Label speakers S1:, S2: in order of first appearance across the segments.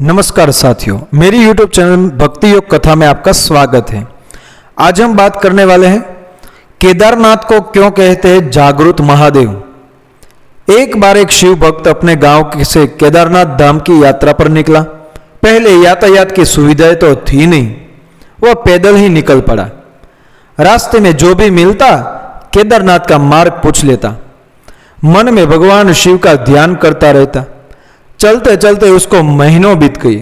S1: नमस्कार साथियों, मेरी YouTube चैनल भक्ति योग कथा में आपका स्वागत है। आज हम बात करने वाले हैं केदारनाथ को क्यों कहते हैं जागृत महादेव। एक बार एक शिव भक्त अपने गांव से केदारनाथ धाम की यात्रा पर निकला। पहले यातायात की सुविधाएं तो थी नहीं, वह पैदल ही निकल पड़ा। रास्ते में जो भी मिलता केदारनाथ का मार्ग पूछ लेता। मन में भगवान शिव का ध्यान करता रहता। चलते चलते उसको महीनों बीत गई।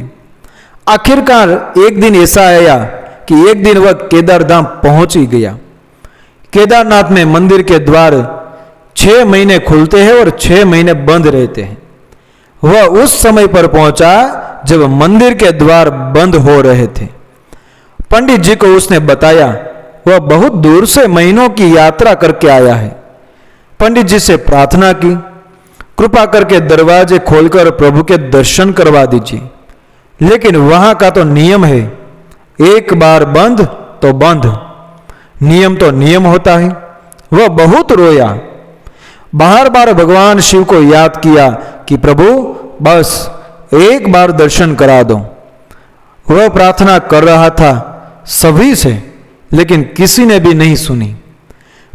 S1: आखिरकार एक दिन ऐसा आया कि एक दिन वह केदारधाम पहुंच ही गया। केदारनाथ में मंदिर के द्वार 6 महीने खुलते हैं और 6 महीने बंद रहते हैं। वह उस समय पर पहुंचा जब मंदिर के द्वार बंद हो रहे थे। पंडित जी को उसने बताया वह बहुत दूर से महीनों की यात्रा करके आया है। पंडित जी से प्रार्थना की, कृपा करके दरवाजे खोलकर प्रभु के दर्शन करवा दीजिए। लेकिन वहां का तो नियम है, एक बार बंद तो बंद, नियम तो नियम होता है। वह बहुत रोया, बार बार भगवान शिव को याद किया कि प्रभु बस एक बार दर्शन करा दो। वह प्रार्थना कर रहा था सभी से, लेकिन किसी ने भी नहीं सुनी।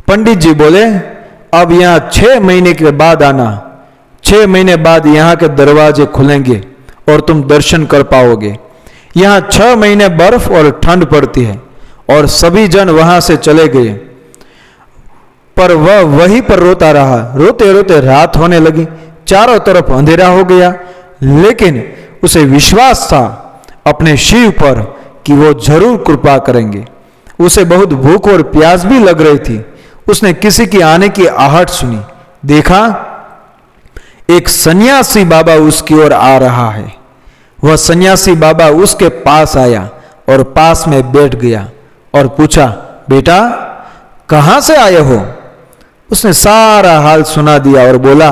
S1: पंडित जी बोले, अब यहां 6 महीने के बाद आना, 6 महीने बाद यहाँ के दरवाजे खुलेंगे और तुम दर्शन कर पाओगे। यहाँ 6 महीने बर्फ और ठंड पड़ती है। और सभी जन वहां से चले गए, पर वह वहीं पर रोता रहा। रोते रोते रात होने लगी, चारों तरफ अंधेरा हो गया। लेकिन उसे विश्वास था अपने शिव पर कि वो जरूर कृपा करेंगे। उसे बहुत भूख और प्यास भी लग रही थी। उसने किसी की आने की आहट सुनी। देखा एक सन्यासी बाबा उसकी ओर आ रहा है। वह सन्यासी बाबा उसके पास आया और पास में बैठ गया और पूछा, बेटा कहां से आए हो? उसने सारा हाल सुना दिया और बोला,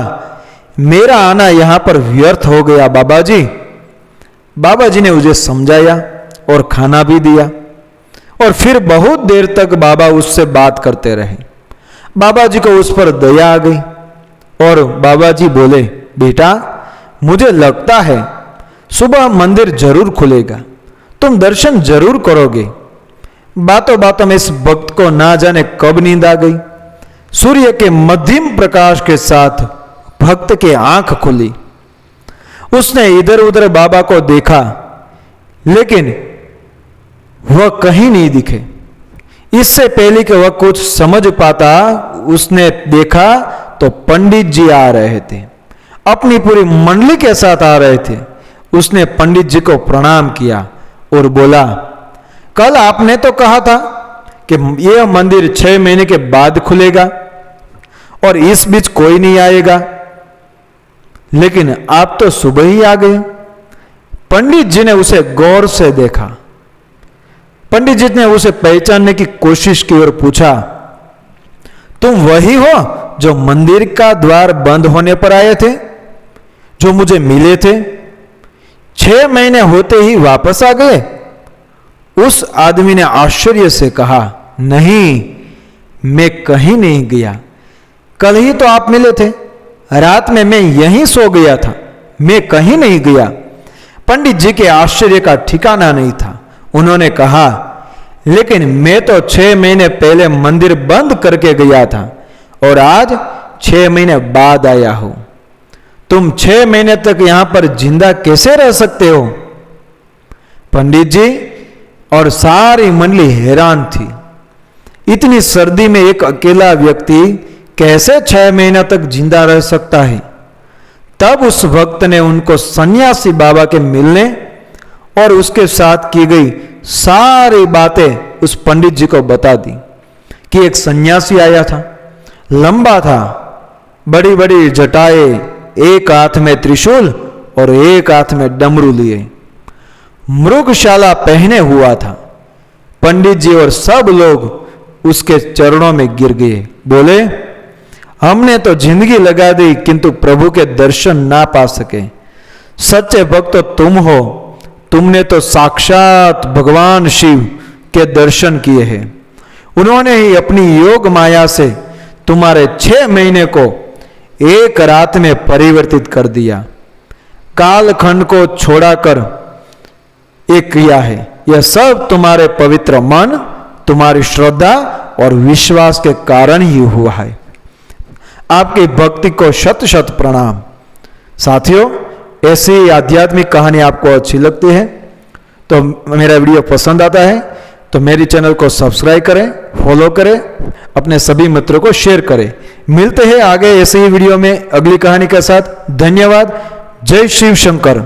S1: मेरा आना यहां पर व्यर्थ हो गया बाबा जी। बाबा जी ने उसे समझाया और खाना भी दिया। और फिर बहुत देर तक बाबा उससे बात करते रहे। बाबा जी को उस पर दया आ गई और बाबा जी बोले, बेटा मुझे लगता है सुबह मंदिर जरूर खुलेगा, तुम दर्शन जरूर करोगे। बातों बातों में इस भक्त को ना जाने कब नींद आ गई। सूर्य के मध्यम प्रकाश के साथ भक्त की आंख खुली। उसने इधर उधर बाबा को देखा, लेकिन वह कहीं नहीं दिखे। इससे पहले कि वह कुछ समझ पाता, उसने देखा तो पंडित जी आ रहे थे, अपनी पूरी मंडली के साथ आ रहे थे। उसने पंडित जी को प्रणाम किया और बोला, कल आपने तो कहा था कि यह मंदिर 6 महीने के बाद खुलेगा और इस बीच कोई नहीं आएगा, लेकिन आप तो सुबह ही आ गए। पंडित जी ने उसे गौर से देखा। पंडित जी ने उसे पहचानने की कोशिश की और पूछा, तुम वही हो जो मंदिर का द्वार बंद होने पर आए थे, जो मुझे मिले थे? 6 महीने होते ही वापस आ गए? उस आदमी ने आश्चर्य से कहा, नहीं, मैं कहीं नहीं गया। कल ही तो आप मिले थे, रात में मैं यहीं सो गया था, मैं कहीं नहीं गया। पंडित जी के आश्चर्य का ठिकाना नहीं था। उन्होंने कहा, लेकिन मैं तो 6 महीने पहले मंदिर बंद करके गया था और आज 6 महीने बाद आया हूं। तुम 6 महीने तक यहां पर जिंदा कैसे रह सकते हो? पंडित जी और सारी मंडली हैरान थी। इतनी सर्दी में एक अकेला व्यक्ति कैसे 6 महीने तक जिंदा रह सकता है? तब उस भक्त ने उनको सन्यासी बाबा के मिलने और उसके साथ की गई सारी बातें उस पंडित जी को बता दी कि एक सन्यासी आया था, लंबा था, बड़ी बड़ी जटाएं, एक हाथ में त्रिशूल और एक हाथ में डमरू लिए, मृगशाला पहने हुआ था। पंडित जी और सब लोग उसके चरणों में गिर गए। बोले, हमने तो जिंदगी लगा दी किंतु प्रभु के दर्शन ना पा सके। सच्चे भक्त तो तुम हो, तुमने तो साक्षात भगवान शिव के दर्शन किए हैं। उन्होंने ही अपनी योग माया से तुम्हारे 6 महीने को एक रात में परिवर्तित कर दिया। कालखंड को छोड़ाकर एक क्रिया है। यह सब तुम्हारे पवित्र मन, तुम्हारी श्रद्धा और विश्वास के कारण ही हुआ है। आपकी भक्ति को शत शत प्रणाम। साथियों, ऐसी आध्यात्मिक कहानी आपको अच्छी लगती है तो मेरा वीडियो पसंद आता है तो मेरी चैनल को सब्सक्राइब करें, फॉलो करें, अपने सभी मित्रों को शेयर करें। मिलते हैं आगे ऐसे ही वीडियो में अगली कहानी के साथ। धन्यवाद। जय शिव शंकर।